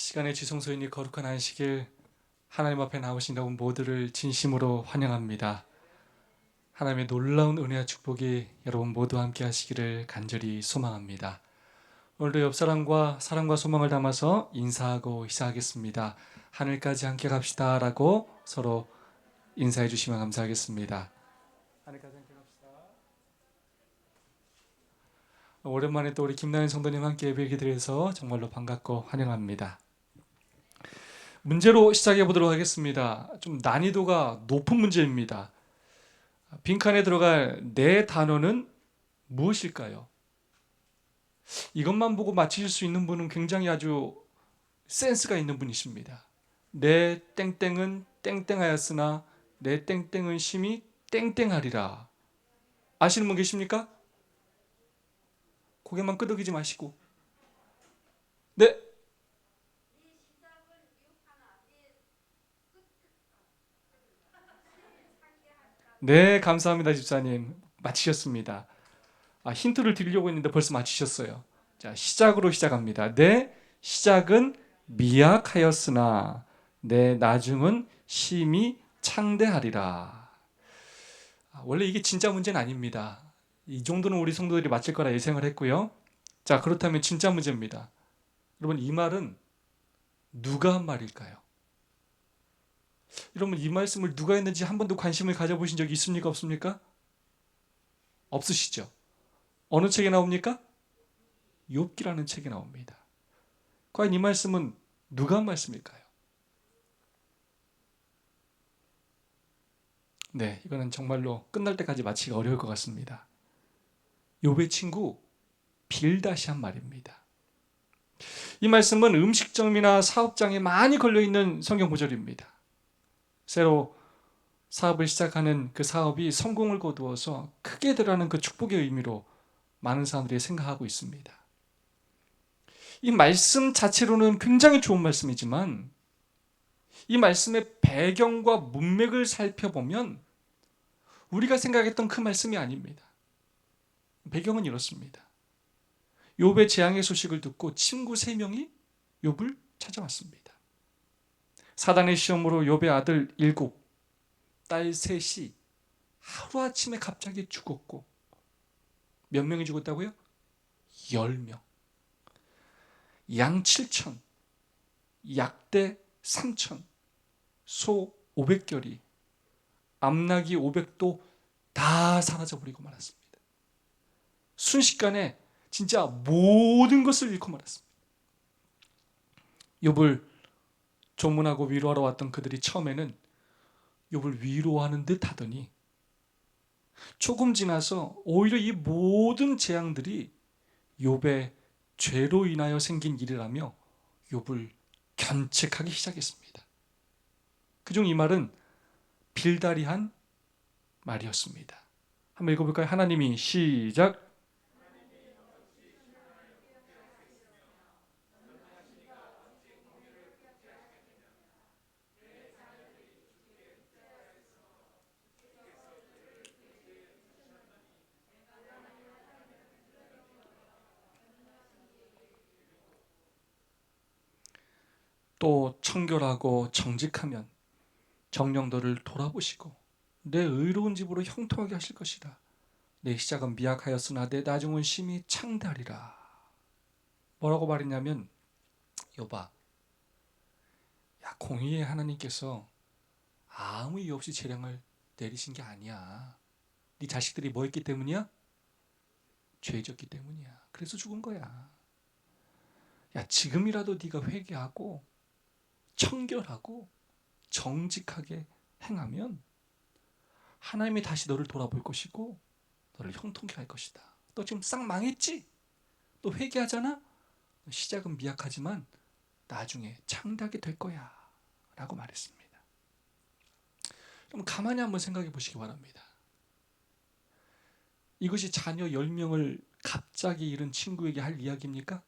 시간의 지성소인이 거룩한 안식일 하나님 앞에 나오신 여러분 모두를 진심으로 환영합니다. 하나님의 놀라운 은혜와 축복이 여러분 모두 함께 하시기를 간절히 소망합니다. 오늘도 옆사람과 사랑과 소망을 담아서 인사하고 시작하겠습니다. 하늘까지 함께 갑시다 라고 서로 인사해 주시면 감사하겠습니다. 하늘까지 함께 갑시다. 오랜만에 또 우리 김나연 성도님 함께 예배하게 돼서 정말로 반갑고 환영합니다. 문제로 시작해 보도록 하겠습니다. 좀 난이도가 높은 문제입니다. 빈칸에 들어갈 네 단어는 무엇일까요? 이것만 보고 맞히실 수 있는 분은 굉장히 아주 센스가 있는 분이십니다. 내 땡땡은 땡땡하였으나 내 땡땡은 심히 땡땡하리라. 아시는 분 계십니까? 고개만 끄덕이지 마시고. 네, 네, 감사합니다, 집사님. 맞히셨습니다. 힌트를 드리려고 했는데 벌써 맞히셨어요. 자, 시작으로 시작합니다. 내 시작은 미약하였으나 내 나중은 심히 창대하리라. 원래 이게 진짜 문제는 아닙니다. 이 정도는 우리 성도들이 맞힐 거라 예상을 했고요. 자, 그렇다면 진짜 문제입니다. 여러분, 이 말은 누가 한 말일까요? 여러분, 이 말씀을 누가 했는지 한 번도 관심을 가져보신 적이 있습니까? 없습니까? 없으시죠? 어느 책에 나옵니까? 욥기라는 책에 나옵니다. 과연 이 말씀은 누가 한 말씀일까요? 네, 이거는 정말로 끝날 때까지 맞히기가 어려울 것 같습니다. 욥의 친구 빌닷이 한 말입니다. 이 말씀은 음식점이나 사업장에 많이 걸려있는 성경 구절입니다. 새로 사업을 시작하는 그 사업이 성공을 거두어서 크게 되라는 그 축복의 의미로 많은 사람들이 생각하고 있습니다. 이 말씀 자체로는 굉장히 좋은 말씀이지만 이 말씀의 배경과 문맥을 살펴보면 우리가 생각했던 그 말씀이 아닙니다. 배경은 이렇습니다. 욥의 재앙의 소식을 듣고 친구 3명이 욥을 찾아왔습니다. 사단의 시험으로 욥의 아들 7, 딸 3이 하루아침에 갑자기 죽었고 몇 명이 죽었다고요? 10명. 양 7천, 약대 3천, 소 500결이, 암나귀 500도 다 사라져버리고 말았습니다. 순식간에 진짜 모든 것을 잃고 말았습니다. 욥을 조문하고 위로하러 왔던 그들이 처음에는 욥을 위로하는 듯 하더니 조금 지나서 오히려 이 모든 재앙들이 욥의 죄로 인하여 생긴 일이라며 욥을 견책하기 시작했습니다. 그중 이 말은 빌달이 한 말이었습니다. 한번 읽어볼까요? 하나님이 시작. 또 청결하고 정직하면 정녕 너를 돌아보시고 내 의로운 집으로 형통하게 하실 것이다. 내 시작은 미약하였으나 내 나중은 심히 창대하리라. 뭐라고 말했냐면 여봐, 야, 공의의 하나님께서 아무 이유 없이 재앙을 내리신 게 아니야. 네 자식들이 뭐 했기 때문이야? 죄 졌기 때문이야. 그래서 죽은 거야. 야, 지금이라도 네가 회개하고 청결하고 정직하게 행하면 하나님이 다시 너를 돌아볼 것이고 너를 형통케 할 것이다. 너 지금 싹 망했지? 너 회개하잖아? 시작은 미약하지만 나중에 창대하게 될 거야 라고 말했습니다. 그럼 가만히 한번 생각해 보시기 바랍니다. 이것이 자녀 10명을 갑자기 잃은 친구에게 할 이야기입니까?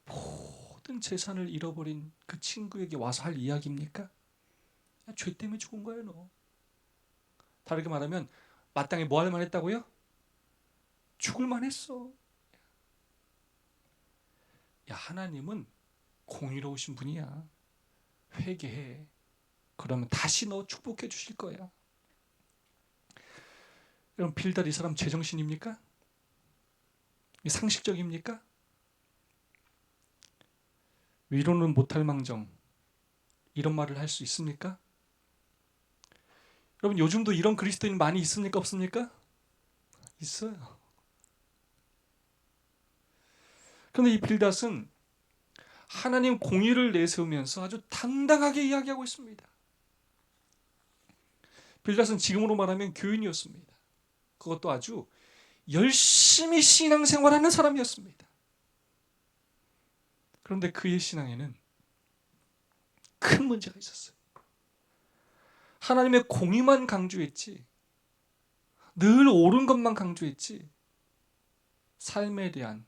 모든 재산을 잃어버린 그 친구에게 와서 할 이야기입니까? 야, 죄 때문에 죽은 거야 너. 다르게 말하면 마땅히 뭐 할 만했다고요? 죽을 만했어. 야, 하나님은 공의로우신 분이야. 회개해. 그러면 다시 너 축복해 주실 거야. 여러분, 빌닷 이 사람 제정신입니까? 상식적입니까? 위로는 못할 망정 이런 말을 할 수 있습니까? 여러분, 요즘도 이런 그리스도인 많이 있습니까? 없습니까? 있어요. 그런데 이 빌닷은 하나님 공의를 내세우면서 아주 당당하게 이야기하고 있습니다. 빌닷은 지금으로 말하면 교인이었습니다. 그것도 아주 열심히 신앙생활하는 사람이었습니다. 그런데 그의 신앙에는 큰 문제가 있었어요. 하나님의 공의만 강조했지, 늘 옳은 것만 강조했지, 삶에 대한,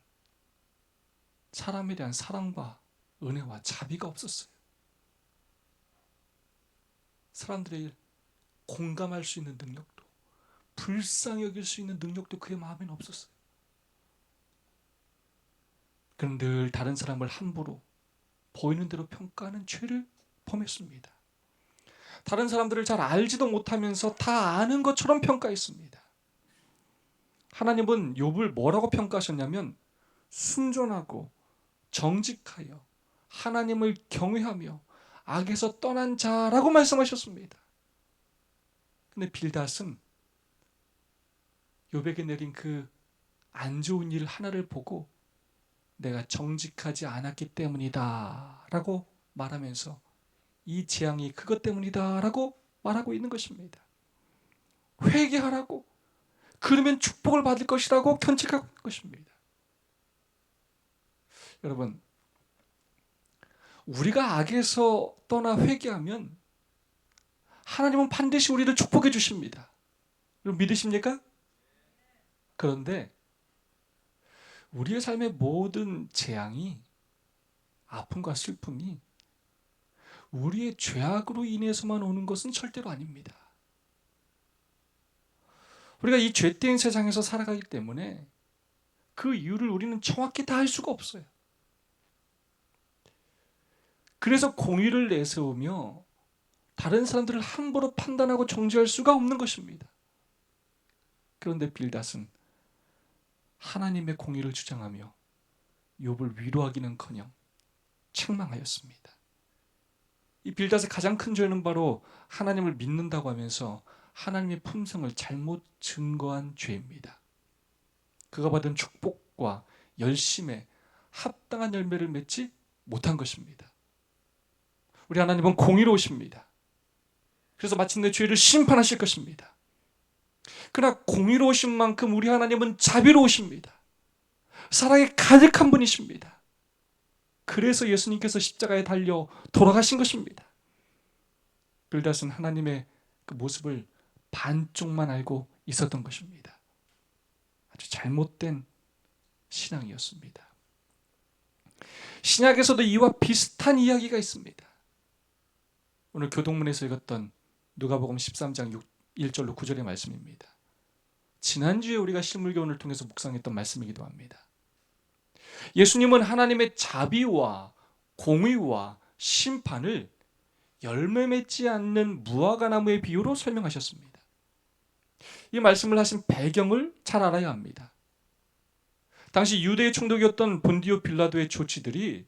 사람에 대한 사랑과 은혜와 자비가 없었어요. 사람들이 공감할 수 있는 능력도, 불쌍히 여길 수 있는 능력도 그의 마음에는 없었어요. 그는 늘 다른 사람을 함부로 보이는 대로 평가하는 죄를 범했습니다. 다른 사람들을 잘 알지도 못하면서 다 아는 것처럼 평가했습니다. 하나님은 욥을 뭐라고 평가하셨냐면 순전하고 정직하여 하나님을 경외하며 악에서 떠난 자라고 말씀하셨습니다. 근데 빌닷은 욥에게 내린 그 안 좋은 일 하나를 보고 내가 정직하지 않았기 때문이다 라고 말하면서 이 재앙이 그것 때문이다 라고 말하고 있는 것입니다. 회개하라고, 그러면 축복을 받을 것이라고 견책하고 있는 것입니다. 여러분, 우리가 악에서 떠나 회개하면 하나님은 반드시 우리를 축복해 주십니다. 여러분, 믿으십니까? 그런데 우리의 삶의 모든 재앙이, 아픔과 슬픔이 우리의 죄악으로 인해서만 오는 것은 절대로 아닙니다. 우리가 이 죄된 세상에서 살아가기 때문에 그 이유를 우리는 정확히 다 알 수가 없어요. 그래서 공의를 내세우며 다른 사람들을 함부로 판단하고 정죄할 수가 없는 것입니다. 그런데 빌닷은 하나님의 공의를 주장하며 욥을 위로하기는커녕 책망하였습니다. 이 빌닷의 가장 큰 죄는 바로 하나님을 믿는다고 하면서 하나님의 품성을 잘못 증거한 죄입니다. 그가 받은 축복과 열심에 합당한 열매를 맺지 못한 것입니다. 우리 하나님은 공의로우십니다. 그래서 마침내 죄를 심판하실 것입니다. 그러나 공의로우신 만큼 우리 하나님은 자비로우십니다. 사랑이 가득한 분이십니다. 그래서 예수님께서 십자가에 달려 돌아가신 것입니다. 빌닷은 하나님의 그 모습을 반쪽만 알고 있었던 것입니다. 아주 잘못된 신앙이었습니다. 신약에서도 이와 비슷한 이야기가 있습니다. 오늘 교동문에서 읽었던 누가복음 13장 1절로 9절의 말씀입니다. 지난주에 우리가 실물교훈을 통해서 묵상했던 말씀이기도 합니다. 예수님은 하나님의 자비와 공의와 심판을 열매 맺지 않는 무화과나무의 비유로 설명하셨습니다. 이 말씀을 하신 배경을 잘 알아야 합니다. 당시 유대의 총독이었던 본디오 빌라도의 조치들이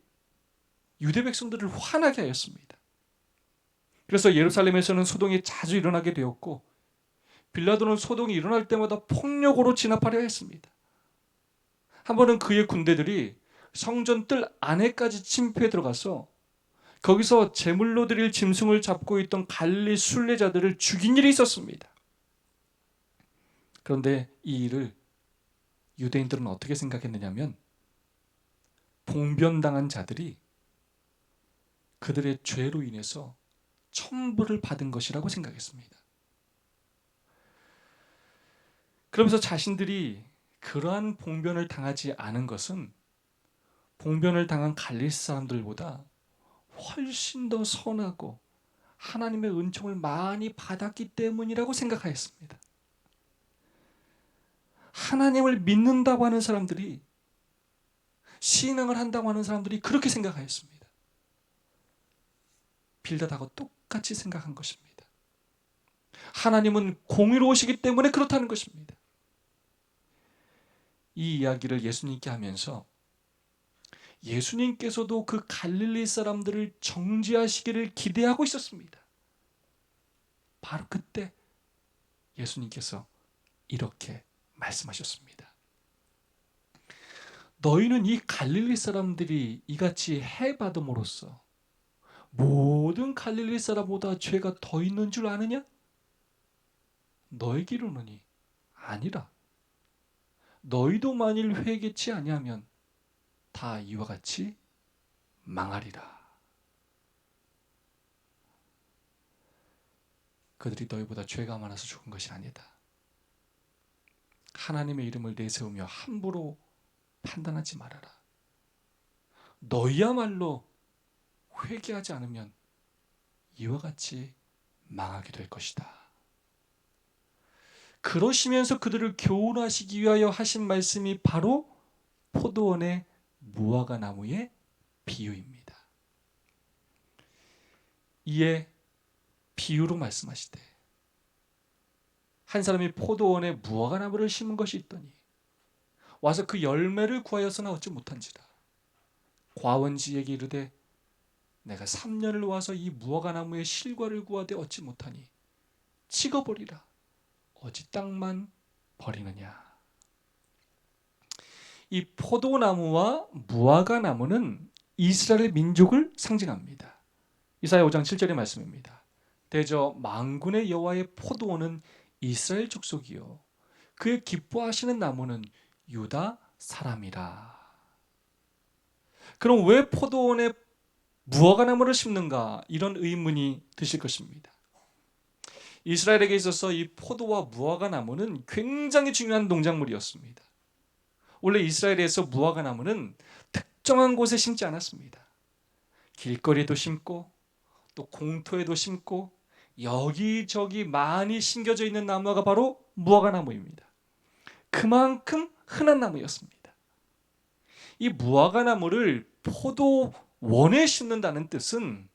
유대 백성들을 화나게 하였습니다. 그래서 예루살렘에서는 소동이 자주 일어나게 되었고 빌라도는 소동이 일어날 때마다 폭력으로 진압하려 했습니다. 한 번은 그의 군대들이 성전 뜰 안에까지 침입해 들어가서 거기서 제물로 드릴 짐승을 잡고 있던 갈릴리 순례자들을 죽인 일이 있었습니다. 그런데 이 일을 유대인들은 어떻게 생각했느냐면 봉변당한 자들이 그들의 죄로 인해서 천벌을 받은 것이라고 생각했습니다. 그러면서 자신들이 그러한 봉변을 당하지 않은 것은 봉변을 당한 갈릴리 사람들보다 훨씬 더 선하고 하나님의 은총을 많이 받았기 때문이라고 생각하였습니다. 하나님을 믿는다고 하는 사람들이, 신앙을 한다고 하는 사람들이 그렇게 생각하였습니다. 빌닷하고 똑같이 생각한 것입니다. 하나님은 공의로우시기 때문에 그렇다는 것입니다. 이 이야기를 예수님께 하면서 예수님께서도 그 갈릴리 사람들을 정죄하시기를 기대하고 있었습니다. 바로 그때 예수님께서 이렇게 말씀하셨습니다. 너희는 이 갈릴리 사람들이 이같이 해받음으로써 모든 갈릴리 사람보다 죄가 더 있는 줄 아느냐? 너에게 이르노니 아니라. 너희도 만일 회개치 아니하면 다 이와 같이 망하리라. 그들이 너희보다 죄가 많아서 죽은 것이 아니다. 하나님의 이름을 내세우며 함부로 판단하지 말아라. 너희야말로 회개하지 않으면 이와 같이 망하게 될 것이다. 그러시면서 그들을 교훈하시기 위하여 하신 말씀이 바로 포도원의 무화과 나무의 비유입니다. 이에 비유로 말씀하시되 한 사람이 포도원에 무화과 나무를 심은 것이 있더니 와서 그 열매를 구하여서는 얻지 못한지라. 과원지에게 이르되 내가 3년을 와서 이 무화과 나무의 실과를 구하되 얻지 못하니 찍어버리라. 어찌 땅만 버리느냐. 이 포도나무와 무화과 나무는 이스라엘 민족을 상징합니다. 이사야 5장 7절의 말씀입니다. 대저 만군의 여호와의 포도원은 이스라엘 족속이요 그의 기뻐하시는 나무는 유다 사람이라. 그럼 왜 포도원에 무화과 나무를 심는가? 이런 의문이 드실 것입니다. 이스라엘에게 있어서 이 포도와 무화과 나무는 굉장히 중요한 농작물이었습니다. 원래 이스라엘에서 무화과 나무는 특정한 곳에 심지 않았습니다. 길거리에도 심고 또 공터에도 심고 여기저기 많이 심겨져 있는 나무가 바로 무화과 나무입니다. 그만큼 흔한 나무였습니다. 이 무화과 나무를 포도원에 심는다는 뜻은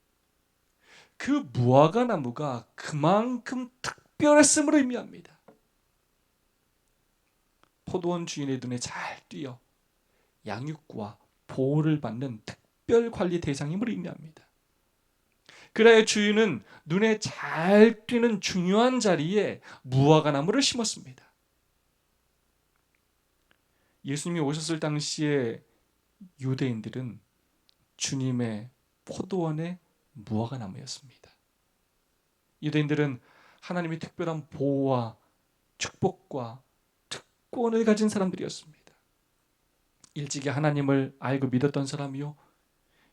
그 무화과 나무가 그만큼 특별했음을 의미합니다. 포도원 주인의 눈에 잘 띄어 양육과 보호를 받는 특별 관리 대상임을 의미합니다. 그래야 주인은 눈에 잘 띄는 중요한 자리에 무화과 나무를 심었습니다. 예수님이 오셨을 당시에 유대인들은 주님의 포도원의 무화과 나무였습니다. 유대인들은 하나님의 특별한 보호와 축복과 특권을 가진 사람들이었습니다. 일찍이 하나님을 알고 믿었던 사람이요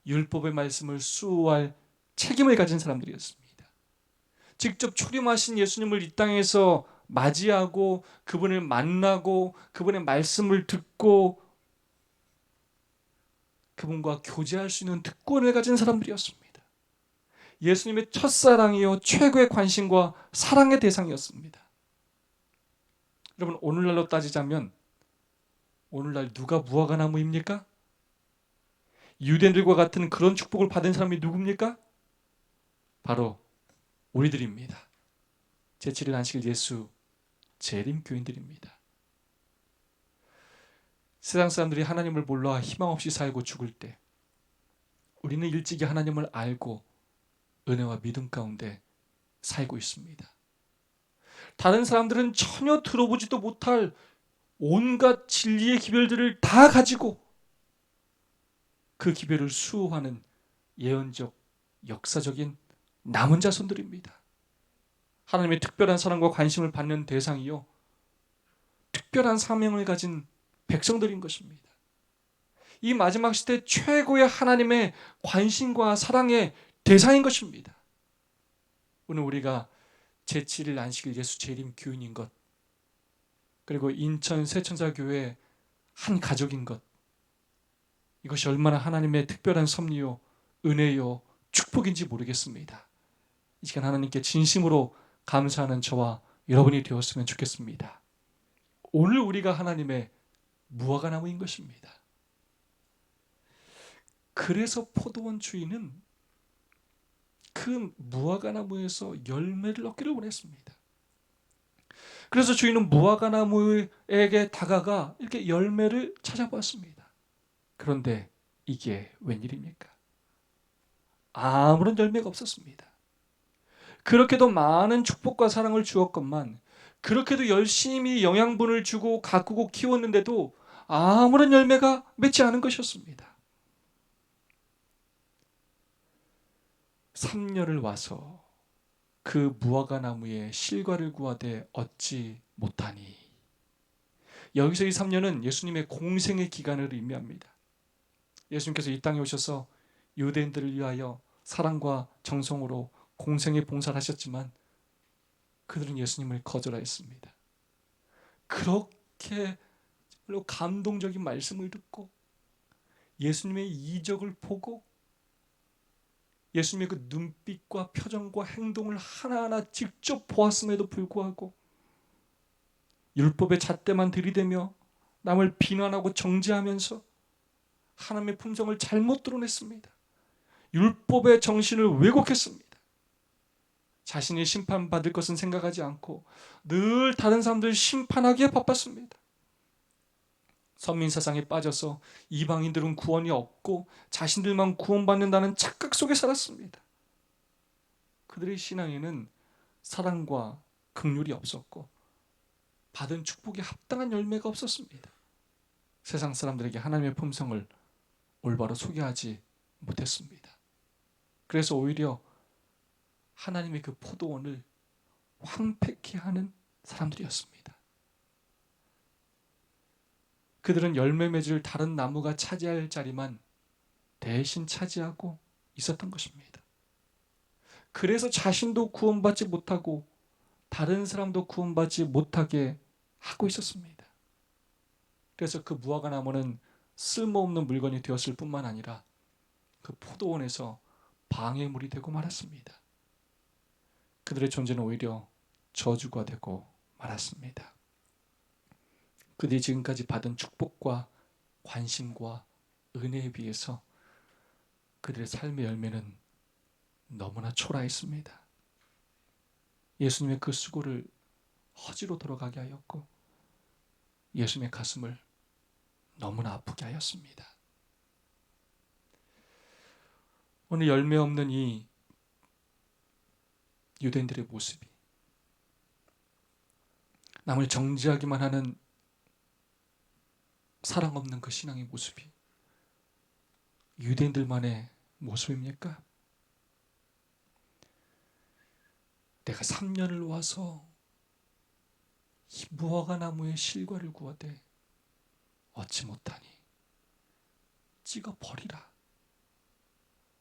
율법의 말씀을 수호할 책임을 가진 사람들이었습니다. 직접 초림하신 예수님을 이 땅에서 맞이하고 그분을 만나고 그분의 말씀을 듣고 그분과 교제할 수 있는 특권을 가진 사람들이었습니다. 예수님의 첫사랑이요 최고의 관심과 사랑의 대상이었습니다. 여러분 오늘날로 따지자면 오늘날 누가 무화과 나무입니까? 유대인들과 같은 그런 축복을 받은 사람이 누굽니까? 바로 우리들입니다. 제7일 안식일 예수 재림 교인들입니다. 세상 사람들이 하나님을 몰라 희망 없이 살고 죽을 때 우리는 일찍이 하나님을 알고 은혜와 믿음 가운데 살고 있습니다. 다른 사람들은 전혀 들어보지도 못할 온갖 진리의 기별들을 다 가지고 그 기별을 수호하는 예언적, 역사적인 남은 자손들입니다. 하나님의 특별한 사랑과 관심을 받는 대상이요 특별한 사명을 가진 백성들인 것입니다. 이 마지막 시대 최고의 하나님의 관심과 사랑의 대상인 것입니다. 오늘 우리가 제7일 안식일 예수 재림 교인인 것 그리고 인천 새천사교회 한 가족인 것 이것이 얼마나 하나님의 특별한 섭리요 은혜요 축복인지 모르겠습니다. 이 시간 하나님께 진심으로 감사하는 저와 여러분이 되었으면 좋겠습니다. 오늘 우리가 하나님의 무화과 나무인 것입니다. 그래서 포도원 주인은 그 무화과 나무에서 열매를 얻기를 원했습니다. 그래서 주인은 무화과 나무에게 다가가 이렇게 열매를 찾아보았습니다. 그런데 이게 웬일입니까? 아무런 열매가 없었습니다. 그렇게도 많은 축복과 사랑을 주었건만, 그렇게도 열심히 영양분을 주고 가꾸고 키웠는데도 아무런 열매가 맺지 않은 것이었습니다. 3년을 와서 그 무화과 나무에 실과를 구하되 얻지 못하니, 여기서 이 3년은 예수님의 공생의 기간을 의미합니다. 예수님께서 이 땅에 오셔서 유대인들을 위하여 사랑과 정성으로 공생의 봉사를 하셨지만 그들은 예수님을 거절하였습니다. 그렇게 감동적인 말씀을 듣고 예수님의 이적을 보고 예수님의 그 눈빛과 표정과 행동을 하나하나 직접 보았음에도 불구하고 율법의 잣대만 들이대며 남을 비난하고 정죄하면서 하나님의 품성을 잘못 드러냈습니다. 율법의 정신을 왜곡했습니다. 자신이 심판받을 것은 생각하지 않고 늘 다른 사람들을 심판하기에 바빴습니다. 선민사상에 빠져서 이방인들은 구원이 없고 자신들만 구원받는다는 착각 속에 살았습니다. 그들의 신앙에는 사랑과 긍휼이 없었고 받은 축복에 합당한 열매가 없었습니다. 세상 사람들에게 하나님의 품성을 올바로 소개하지 못했습니다. 그래서 오히려 하나님의 그 포도원을 황폐케 하는 사람들이었습니다. 그들은 열매 맺을 다른 나무가 차지할 자리만 대신 차지하고 있었던 것입니다. 그래서 자신도 구원받지 못하고 다른 사람도 구원받지 못하게 하고 있었습니다. 그래서 그 무화과 나무는 쓸모없는 물건이 되었을 뿐만 아니라 그 포도원에서 방해물이 되고 말았습니다. 그들의 존재는 오히려 저주가 되고 말았습니다. 그들이 지금까지 받은 축복과 관심과 은혜에 비해서 그들의 삶의 열매는 너무나 초라했습니다. 예수님의 그 수고를 허지로 돌아가게 하였고 예수님의 가슴을 너무나 아프게 하였습니다. 오늘 열매 없는 이 유대인들의 모습이, 남을 정죄하기만 하는 사랑 없는 그 신앙의 모습이 유대인들만의 모습입니까? 내가 3년을 와서 이 무화과 나무의 실과를 구하되 얻지 못하니 찍어 버리라.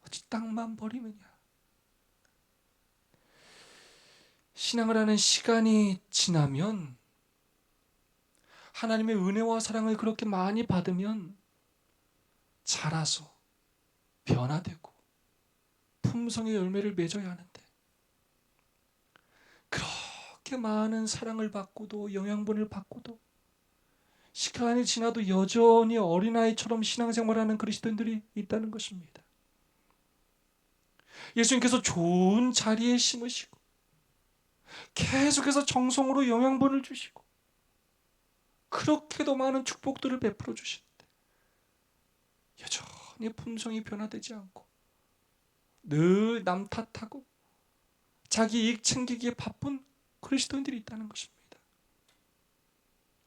어찌 땅만 버리느냐. 신앙을 하는 시간이 지나면, 하나님의 은혜와 사랑을 그렇게 많이 받으면 자라서 변화되고 품성의 열매를 맺어야 하는데, 그렇게 많은 사랑을 받고도 영양분을 받고도 시간이 지나도 여전히 어린아이처럼 신앙생활하는 그리스도인들이 있다는 것입니다. 예수님께서 좋은 자리에 심으시고 계속해서 정성으로 영양분을 주시고 그렇게도 많은 축복들을 베풀어 주시는데 여전히 품성이 변화되지 않고 늘 남 탓하고 자기 이익 챙기기에 바쁜 그리스도인들이 있다는 것입니다.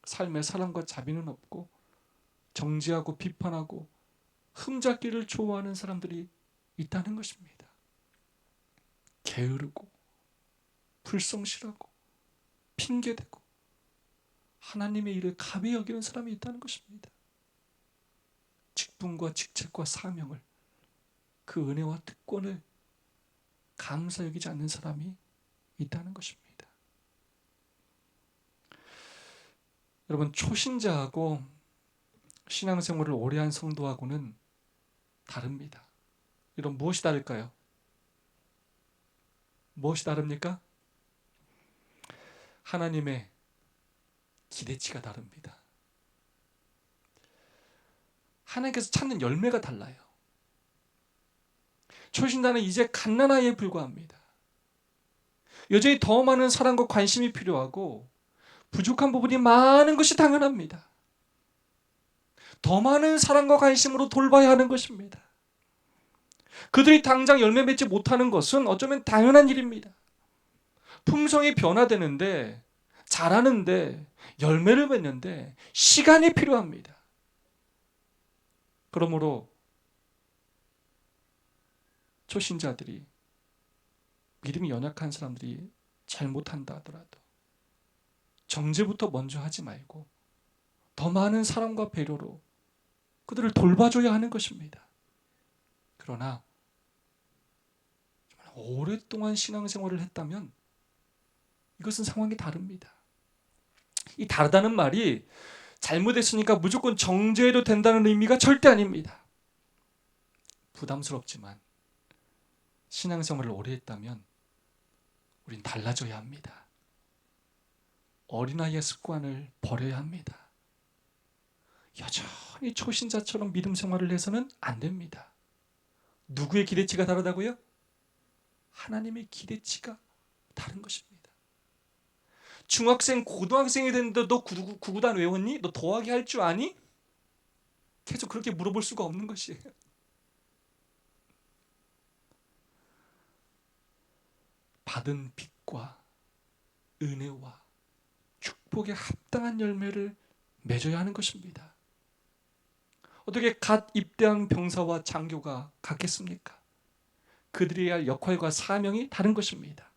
삶에 사랑과 자비는 없고 정죄하고 비판하고 흠잡기를 좋아하는 사람들이 있다는 것입니다. 게으르고 불성실하고 핑계대고 하나님의 일을 가벼이 여기는 사람이 있다는 것입니다. 직분과 직책과 사명을, 그 은혜와 특권을 감사 여기지 않는 사람이 있다는 것입니다. 여러분, 초신자하고 신앙생활을 오래 한 성도하고는 다릅니다. 이런 무엇이 다를까요? 무엇이 다릅니까? 하나님의 기대치가 다릅니다. 하나님께서 찾는 열매가 달라요. 초신자는 이제 갓난아이에 불과합니다. 여전히 더 많은 사랑과 관심이 필요하고 부족한 부분이 많은 것이 당연합니다. 더 많은 사랑과 관심으로 돌봐야 하는 것입니다. 그들이 당장 열매 맺지 못하는 것은 어쩌면 당연한 일입니다. 품성이 변화되는데, 자라는데, 열매를 맺는데 시간이 필요합니다. 그러므로 초신자들이, 믿음이 연약한 사람들이 잘못한다 하더라도 정죄부터 먼저 하지 말고 더 많은 사랑과 배려로 그들을 돌봐줘야 하는 것입니다. 그러나 정말 오랫동안 신앙생활을 했다면 이것은 상황이 다릅니다. 이 다르다는 말이 잘못했으니까 무조건 정죄해도 된다는 의미가 절대 아닙니다. 부담스럽지만 신앙생활을 오래 했다면 우린 달라져야 합니다. 어린아이의 습관을 버려야 합니다. 여전히 초신자처럼 믿음 생활을 해서는 안 됩니다. 누구의 기대치가 다르다고요? 하나님의 기대치가 다른 것입니다. 중학생, 고등학생이 됐는데 너 구구단 외웠니? 너 더하기 할 줄 아니? 계속 그렇게 물어볼 수가 없는 것이에요. 받은 빚과 은혜와 축복에 합당한 열매를 맺어야 하는 것입니다. 어떻게 갓 입대한 병사와 장교가 같겠습니까? 그들이 할 역할과 사명이 다른 것입니다.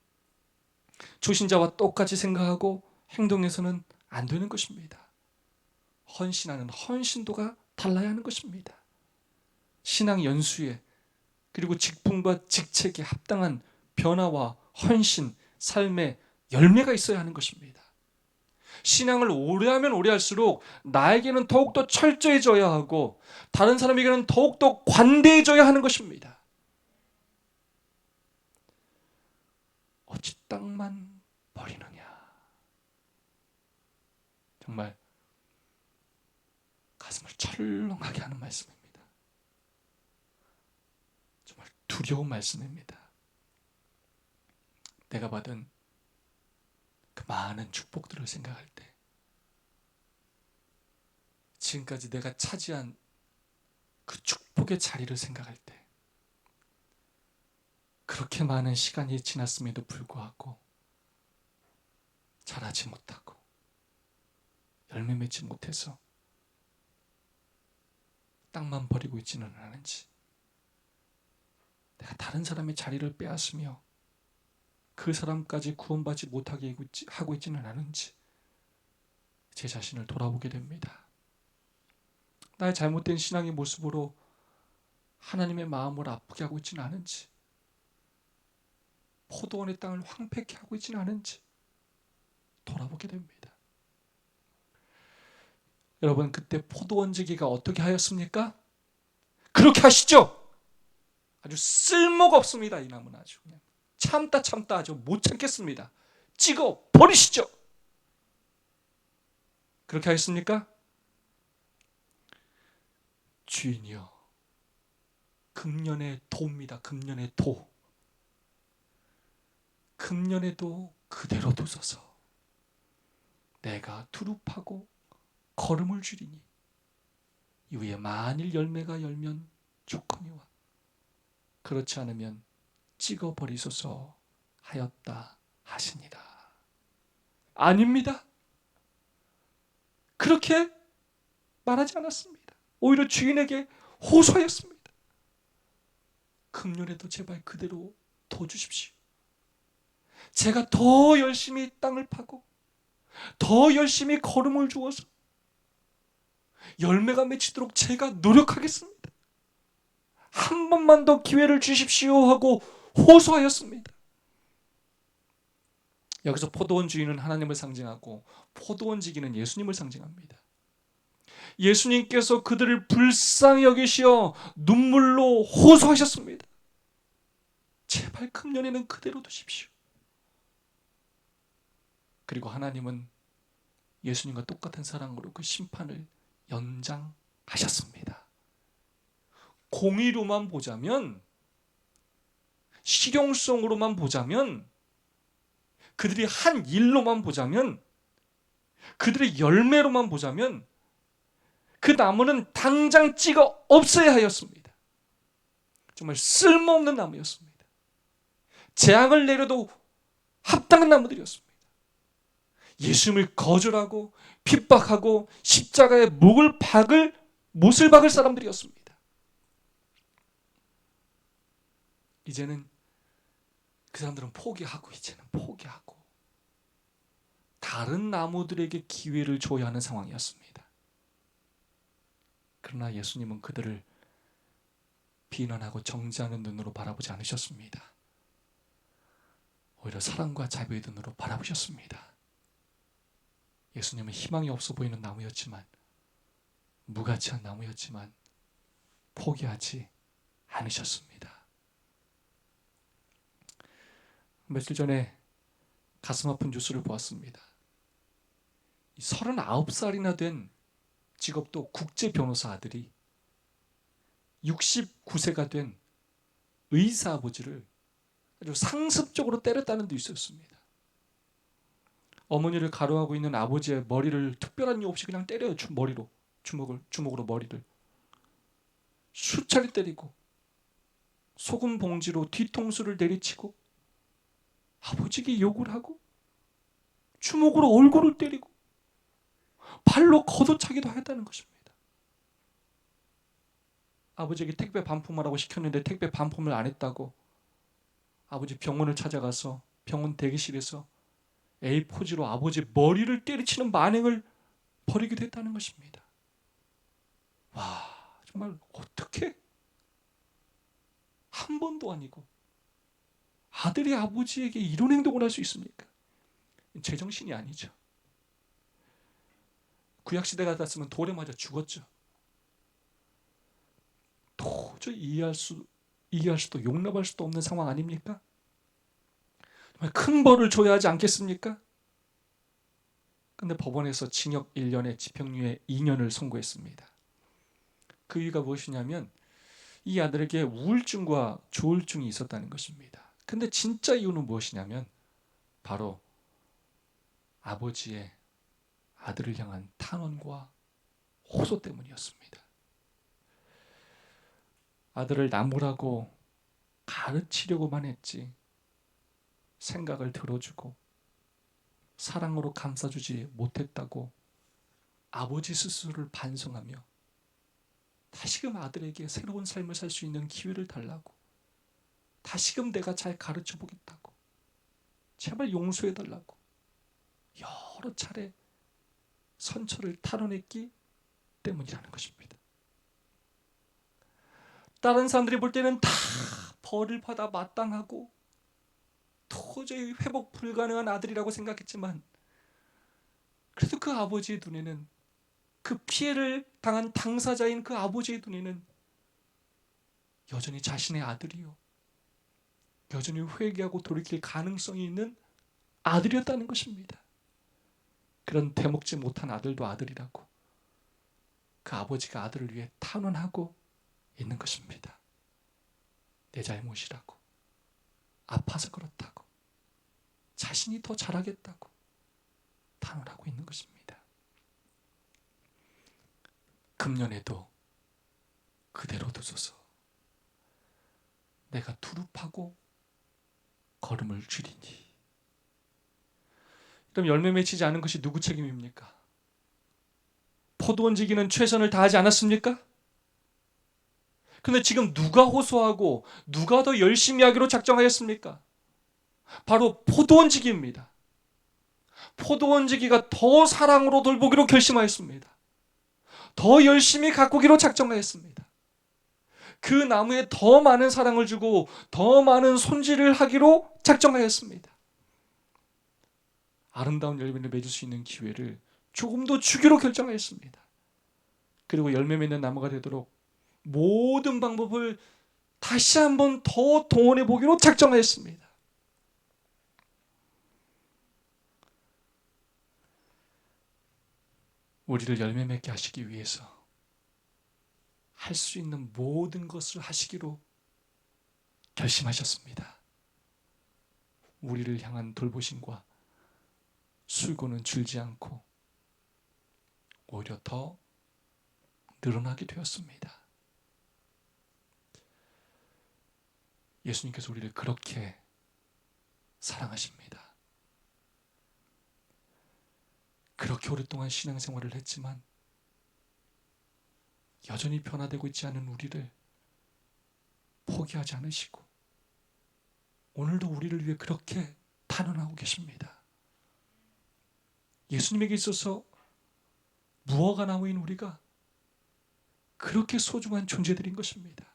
초신자와 똑같이 생각하고 행동해서는 안 되는 것입니다. 헌신하는 헌신도가 달라야 하는 것입니다. 신앙 연수에, 그리고 직분과 직책에 합당한 변화와 헌신, 삶의 열매가 있어야 하는 것입니다. 신앙을 오래 하면 오래 할수록 나에게는 더욱더 철저해져야 하고 다른 사람에게는 더욱더 관대해져야 하는 것입니다. 어찌 땅만 버리느냐. 정말 가슴을 철렁하게 하는 말씀입니다. 정말 두려운 말씀입니다. 내가 받은 그 많은 축복들을 생각할 때, 지금까지 내가 차지한 그 축복의 자리를 생각할 때, 그렇게 많은 시간이 지났음에도 불구하고 자라지 못하고 열매 맺지 못해서 땅만 버리고 있지는 않은지, 내가 다른 사람의 자리를 빼앗으며 그 사람까지 구원받지 못하게 하고 있지는 않은지 제 자신을 돌아보게 됩니다. 나의 잘못된 신앙의 모습으로 하나님의 마음을 아프게 하고 있지는 않은지, 포도원의 땅을 황폐케 하고 있지는 않은지 돌아보게 됩니다. 여러분, 그때 포도원지기가 어떻게 하였습니까? 그렇게 하시죠. 아주 쓸모가 없습니다. 이 나무는 아주 그냥 참다 아주 못 참겠습니다. 찍어 버리시죠. 그렇게 하였습니까? 주인이여, 금년의 도입니다. 금년의 도. 금년의 도 그대로 두소서. 내가 두릅하고 거름을 줄이니 이후에 만일 열매가 열면 좋거니와 그렇지 않으면 찍어버리소서 하였다 하시니라. 아닙니다. 그렇게 말하지 않았습니다. 오히려 주인에게 호소하였습니다. 금년에도 제발 그대로 둬 주십시오. 제가 더 열심히 땅을 파고 더 열심히 거름을 주어서 열매가 맺히도록 제가 노력하겠습니다. 한 번만 더 기회를 주십시오 하고 호소하였습니다. 여기서 포도원 주인은 하나님을 상징하고 포도원지기는 예수님을 상징합니다. 예수님께서 그들을 불쌍히 여기시어 눈물로 호소하셨습니다. 제발 금년에는 그대로 두십시오. 그리고 하나님은 예수님과 똑같은 사랑으로 그 심판을 연장하셨습니다. 공의로만 보자면 실용성으로만 보자면, 그들이 한 일로만 보자면, 그들의 열매로만 보자면 그 나무는 당장 찍어 없애야 하였습니다. 정말 쓸모없는 나무였습니다. 재앙을 내려도 합당한 나무들이었습니다. 예수님을 거절하고 핍박하고 십자가에 못을 박을 사람들이었습니다. 이제는 그 사람들은 포기하고 다른 나무들에게 기회를 줘야 하는 상황이었습니다. 그러나 예수님은 그들을 비난하고 정죄하는 눈으로 바라보지 않으셨습니다. 오히려 사랑과 자비의 눈으로 바라보셨습니다. 예수님은 희망이 없어 보이는 나무였지만, 무가치한 나무였지만 포기하지 않으셨습니다. 며칠 전에 가슴 아픈 뉴스를 보았습니다. 39살이나 된 직업도 국제 변호사 아들이 69세가 된 의사 아버지를 아주 상습적으로 때렸다는 뉴스였습니다. 어머니를 가로하고 있는 아버지의 머리를 특별한 이유 없이 그냥 때려요. 주먹으로 머리를 수차례 때리고, 소금 봉지로 뒤통수를 내리치고, 아버지에게 욕을 하고, 주먹으로 얼굴을 때리고, 발로 걷어차기도 했다는 것입니다. 아버지에게 택배 반품하라고 시켰는데 택배 반품을 안 했다고 아버지 병원을 찾아가서 병원 대기실에서 A4지로 아버지 머리를 때리치는 만행을 벌이기도 했다는 것입니다. 와, 정말 어떻게 한 번도 아니고 아들이 아버지에게 이런 행동을 할 수 있습니까? 제정신이 아니죠. 구약시대 같았으면 돌에 맞아 죽었죠. 도저히 이해할 수도 용납할 수도 없는 상황 아닙니까? 정말 큰 벌을 줘야 하지 않겠습니까? 근데 법원에서 징역 1년에 집행유예 2년을 선고했습니다. 그 이유가 무엇이냐면 이 아들에게 우울증과 조울증이 있었다는 것입니다. 근데 진짜 이유는 무엇이냐면 바로 아버지의 아들을 향한 탄원과 호소 때문이었습니다. 아들을 나무라고 가르치려고만 했지 생각을 들어주고 사랑으로 감싸주지 못했다고 아버지 스스로를 반성하며 다시금 아들에게 새로운 삶을 살 수 있는 기회를 달라고, 다시금 내가 잘 가르쳐 보겠다고, 제발 용서해 달라고 여러 차례 선처를 탄원했기 때문이라는 것입니다. 다른 사람들이 볼 때는 다 벌을 받아 마땅하고 도저히 회복 불가능한 아들이라고 생각했지만, 그래도 그 아버지의 눈에는, 그 피해를 당한 당사자인 그 아버지의 눈에는 여전히 자신의 아들이요, 여전히 회개하고 돌이킬 가능성이 있는 아들이었다는 것입니다. 그런 되먹지 못한 아들도 아들이라고 그 아버지가 아들을 위해 탄원하고 있는 것입니다. 내 잘못이라고, 아파서 그렇다고, 자신이 더 잘하겠다고 탄원하고 있는 것입니다. 금년에도 그대로 두소서. 내가 두릅하고 걸음을 줄이니. 그럼 열매 맺히지 않은 것이 누구 책임입니까? 포도원지기는 최선을 다하지 않았습니까? 근데 지금 누가 호소하고 누가 더 열심히 하기로 작정하였습니까? 바로 포도원지기입니다. 포도원지기가 더 사랑으로 돌보기로 결심하였습니다. 더 열심히 가꾸기로 작정하였습니다. 그 나무에 더 많은 사랑을 주고 더 많은 손질을 하기로 작정하였습니다. 아름다운 열매를 맺을 수 있는 기회를 조금 더 주기로 결정하였습니다. 그리고 열매 맺는 나무가 되도록 모든 방법을 다시 한번 더 동원해 보기로 작정하였습니다. 우리를 열매 맺게 하시기 위해서 할 수 있는 모든 것을 하시기로 결심하셨습니다. 우리를 향한 돌보심과 수고는 줄지 않고 오히려 더 늘어나게 되었습니다. 예수님께서 우리를 그렇게 사랑하십니다. 그렇게 오랫동안 신앙생활을 했지만 여전히 변화되고 있지 않은 우리를 포기하지 않으시고 오늘도 우리를 위해 그렇게 탄원하고 계십니다. 예수님에게 있어서 무화과 나무인 우리가 그렇게 소중한 존재들인 것입니다.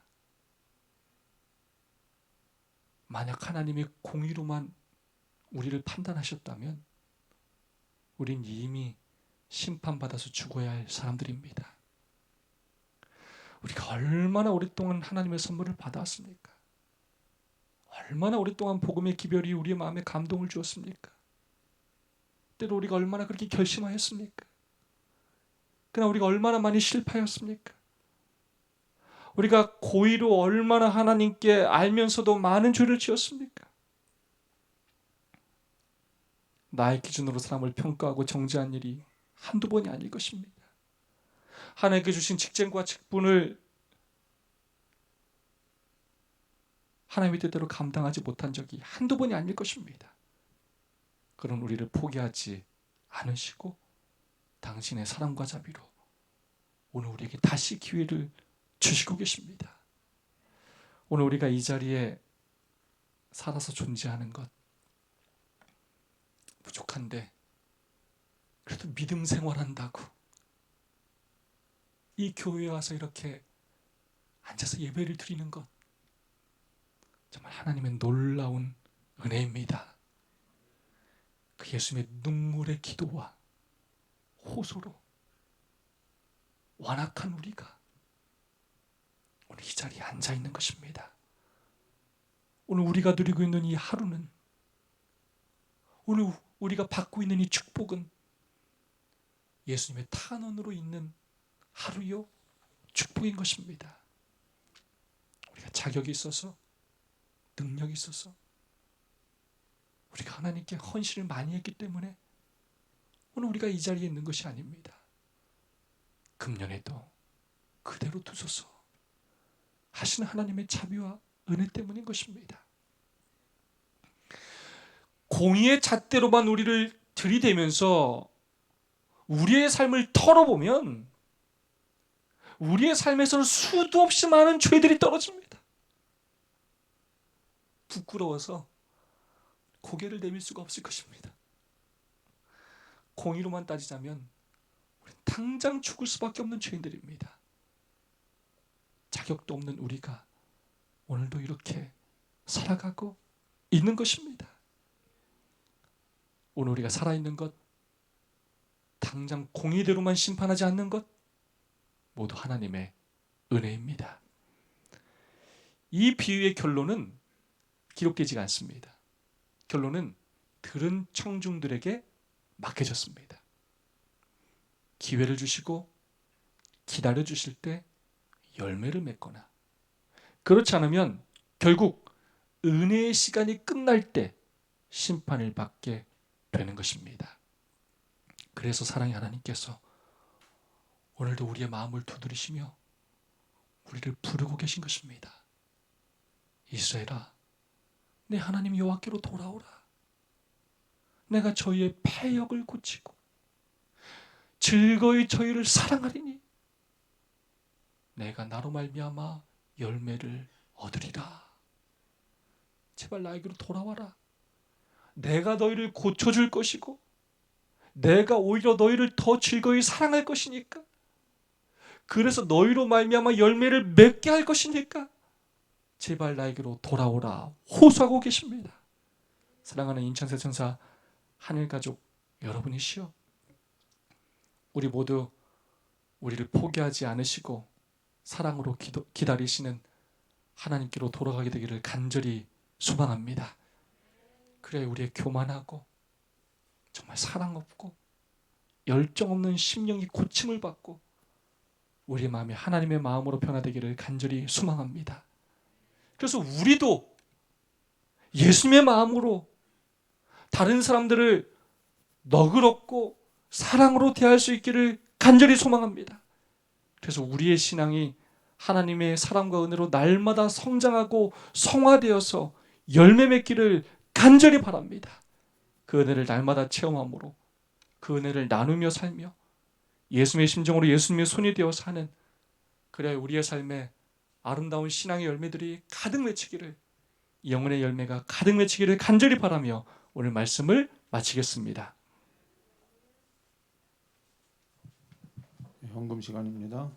만약 하나님의 공의로만 우리를 판단하셨다면 우린 이미 심판받아서 죽어야 할 사람들입니다. 우리가 얼마나 오랫동안 하나님의 선물을 받아왔습니까? 얼마나 오랫동안 복음의 기별이 우리의 마음에 감동을 주었습니까? 때로 우리가 얼마나 그렇게 결심하였습니까? 그러나 우리가 얼마나 많이 실패하였습니까? 우리가 고의로 얼마나 하나님께 알면서도 많은 죄를 지었습니까? 나의 기준으로 사람을 평가하고 정죄한 일이 한두 번이 아닐 것입니다. 하나님께 주신 직분과 직분을 하나님의 뜻대로 감당하지 못한 적이 한두 번이 아닐 것입니다. 그런 우리를 포기하지 않으시고 당신의 사랑과 자비로 오늘 우리에게 다시 기회를 주시고 계십니다. 오늘 우리가 이 자리에 살아서 존재하는 것 부족한데 그래도 믿음 생활한다고 이 교회에 와서 이렇게 앉아서 예배를 드리는 것 정말 하나님의 놀라운 은혜입니다. 그 예수님의 눈물의 기도와 호소로 완악한 우리가 오늘 이 자리에 앉아 있는 것입니다. 오늘 우리가 누리고 있는 이 하루는, 오늘 우리가 받고 있는 이 축복은 예수님의 탄원으로 있는 하루요 축복인 것입니다. 우리가 자격이 있어서, 능력이 있어서, 우리가 하나님께 헌신을 많이 했기 때문에 오늘 우리가 이 자리에 있는 것이 아닙니다. 금년에도 그대로 두소서 하시는 하나님의 자비와 은혜 때문인 것입니다. 공의의 잣대로만 우리를 들이대면서 우리의 삶을 털어보면 우리의 삶에서는 수도 없이 많은 죄들이 떨어집니다. 부끄러워서 고개를 내밀 수가 없을 것입니다. 공의로만 따지자면 우리는 당장 죽을 수밖에 없는 죄인들입니다. 자격도 없는 우리가 오늘도 이렇게 살아가고 있는 것입니다. 오늘 우리가 살아있는 것, 당장 공의대로만 심판하지 않는 것 모두 하나님의 은혜입니다. 이 비유의 결론은 기록되지가 않습니다. 결론은 들은 청중들에게 맡겨졌습니다. 기회를 주시고 기다려 주실 때 열매를 맺거나 그렇지 않으면 결국 은혜의 시간이 끝날 때 심판을 받게 되는 것입니다. 그래서 사랑의 하나님께서 오늘도 우리의 마음을 두드리시며 우리를 부르고 계신 것입니다. 이스라엘아, 내 하나님 여호와께로 돌아오라. 내가 저희의 패역을 고치고 즐거이 저희를 사랑하리니 내가 나로 말미암아 열매를 얻으리라. 제발 나에게로 돌아와라. 내가 너희를 고쳐줄 것이고 내가 오히려 너희를 더 즐거이 사랑할 것이니까, 그래서 너희로 말미암아 열매를 맺게 할 것이니까 제발 나에게로 돌아오라 호소하고 계십니다. 사랑하는 인천세 천사 하늘가족 여러분이시여, 우리 모두 우리를 포기하지 않으시고 사랑으로 기다리시는 하나님께로 돌아가게 되기를 간절히 소망합니다. 그래 우리의 교만하고 정말 사랑 없고 열정 없는 심령이 고침을 받고 우리의 마음이 하나님의 마음으로 변화되기를 간절히 소망합니다. 그래서 우리도 예수님의 마음으로 다른 사람들을 너그럽고 사랑으로 대할 수 있기를 간절히 소망합니다. 그래서 우리의 신앙이 하나님의 사랑과 은혜로 날마다 성장하고 성화되어서 열매 맺기를 간절히 바랍니다. 그 은혜를 날마다 체험함으로 그 은혜를 나누며 살며 예수님의 심정으로 예수님의 손이 되어 사는, 그래야 우리의 삶에 아름다운 신앙의 열매들이 가득 맺히기를, 영혼의 열매가 가득 맺히기를 간절히 바라며 오늘 말씀을 마치겠습니다. 헌금 시간입니다.